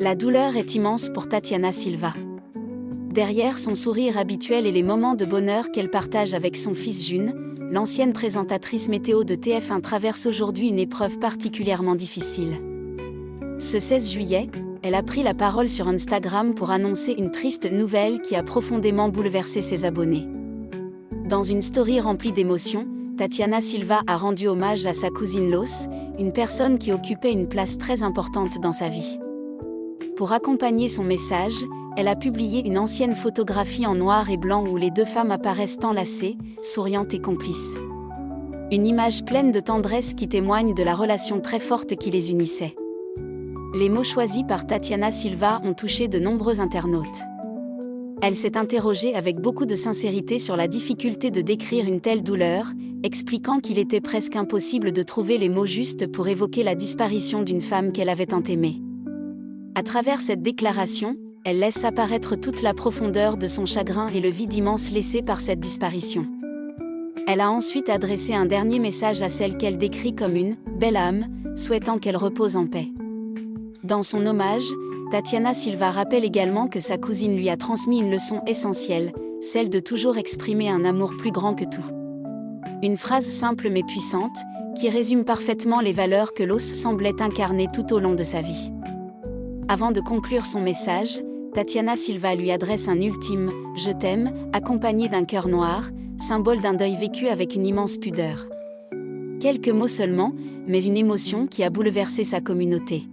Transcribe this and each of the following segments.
La douleur est immense pour Tatiana Silva. Derrière son sourire habituel et les moments de bonheur qu'elle partage avec son fils June, l'ancienne présentatrice météo de TF1 traverse aujourd'hui une épreuve particulièrement difficile. Ce 16 juillet, elle a pris la parole sur Instagram pour annoncer une triste nouvelle qui a profondément bouleversé ses abonnés. Dans une story remplie d'émotions, Tatiana Silva a rendu hommage à sa cousine Los, une personne qui occupait une place très importante dans sa vie. Pour accompagner son message, elle a publié une ancienne photographie en noir et blanc où les deux femmes apparaissent enlacées, souriantes et complices. Une image pleine de tendresse qui témoigne de la relation très forte qui les unissait. Les mots choisis par Tatiana Silva ont touché de nombreux internautes. Elle s'est interrogée avec beaucoup de sincérité sur la difficulté de décrire une telle douleur, expliquant qu'il était presque impossible de trouver les mots justes pour évoquer la disparition d'une femme qu'elle avait tant aimée. À travers cette déclaration, elle laisse apparaître toute la profondeur de son chagrin et le vide immense laissé par cette disparition. Elle a ensuite adressé un dernier message à celle qu'elle décrit comme une « belle âme », souhaitant qu'elle repose en paix. Dans son hommage, Tatiana Silva rappelle également que sa cousine lui a transmis une leçon essentielle, celle de toujours exprimer un amour plus grand que tout. Une phrase simple mais puissante, qui résume parfaitement les valeurs que Los semblait incarner tout au long de sa vie. Avant de conclure son message, Tatiana Silva lui adresse un ultime « Je t'aime » accompagné d'un cœur noir, symbole d'un deuil vécu avec une immense pudeur. Quelques mots seulement, mais une émotion qui a bouleversé sa communauté.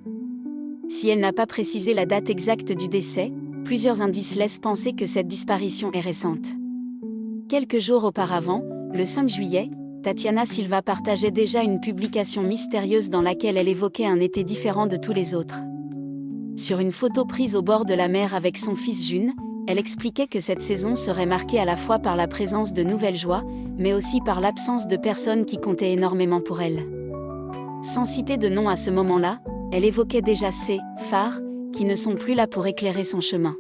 Si elle n'a pas précisé la date exacte du décès, plusieurs indices laissent penser que cette disparition est récente. Quelques jours auparavant, le 5 juillet, Tatiana Silva partageait déjà une publication mystérieuse dans laquelle elle évoquait un été différent de tous les autres. Sur une photo prise au bord de la mer avec son fils June, elle expliquait que cette saison serait marquée à la fois par la présence de nouvelles joies, mais aussi par l'absence de personnes qui comptaient énormément pour elle. Sans citer de nom à ce moment-là, elle évoquait déjà ces phares qui ne sont plus là pour éclairer son chemin.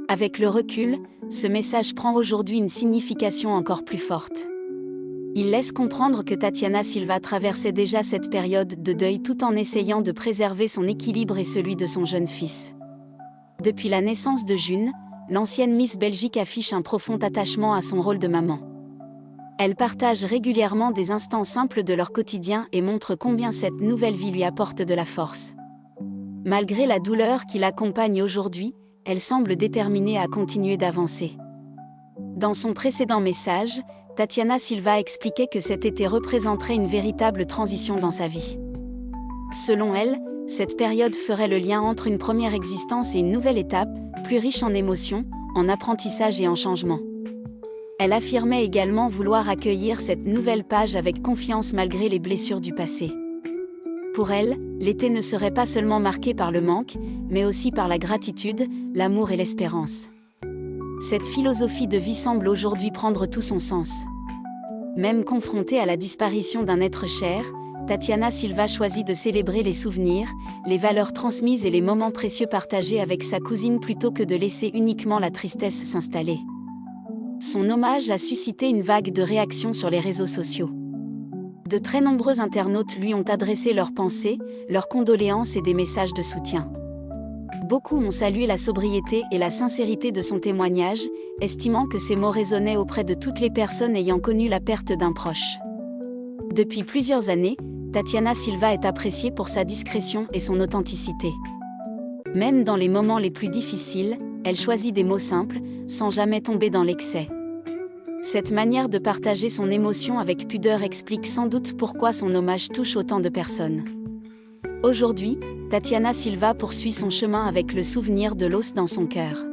Avec le recul, ce message prend aujourd'hui une signification encore plus forte. Il laisse comprendre que Tatiana Silva traversait déjà cette période de deuil tout en essayant de préserver son équilibre et celui de son jeune fils. Depuis la naissance de June, l'ancienne Miss Belgique affiche un profond attachement à son rôle de maman. Elle partage régulièrement des instants simples de leur quotidien et montre combien cette nouvelle vie lui apporte de la force. Malgré la douleur qui l'accompagne aujourd'hui, elle semble déterminée à continuer d'avancer. Dans son précédent message, Tatiana Silva expliquait que cet été représenterait une véritable transition dans sa vie. Selon elle, cette période ferait le lien entre une première existence et une nouvelle étape, plus riche en émotions, en apprentissage et en changement. Elle affirmait également vouloir accueillir cette nouvelle page avec confiance malgré les blessures du passé. Pour elle, l'été ne serait pas seulement marqué par le manque, mais aussi par la gratitude, l'amour et l'espérance. Cette philosophie de vie semble aujourd'hui prendre tout son sens. Même confrontée à la disparition d'un être cher, Tatiana Silva choisit de célébrer les souvenirs, les valeurs transmises et les moments précieux partagés avec sa cousine plutôt que de laisser uniquement la tristesse s'installer. Son hommage a suscité une vague de réactions sur les réseaux sociaux. De très nombreux internautes lui ont adressé leurs pensées, leurs condoléances et des messages de soutien. Beaucoup ont salué la sobriété et la sincérité de son témoignage, estimant que ces mots résonnaient auprès de toutes les personnes ayant connu la perte d'un proche. Depuis plusieurs années, Tatiana Silva est appréciée pour sa discrétion et son authenticité. Même dans les moments les plus difficiles, elle choisit des mots simples, sans jamais tomber dans l'excès. Cette manière de partager son émotion avec pudeur explique sans doute pourquoi son hommage touche autant de personnes. Aujourd'hui, Tatiana Silva poursuit son chemin avec le souvenir de Los dans son cœur.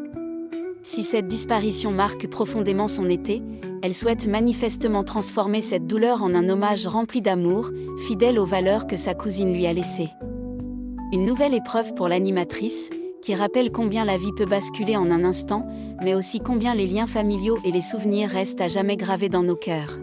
Si cette disparition marque profondément son été, elle souhaite manifestement transformer cette douleur en un hommage rempli d'amour, fidèle aux valeurs que sa cousine lui a laissées. Une nouvelle épreuve pour l'animatrice, qui rappelle combien la vie peut basculer en un instant, mais aussi combien les liens familiaux et les souvenirs restent à jamais gravés dans nos cœurs.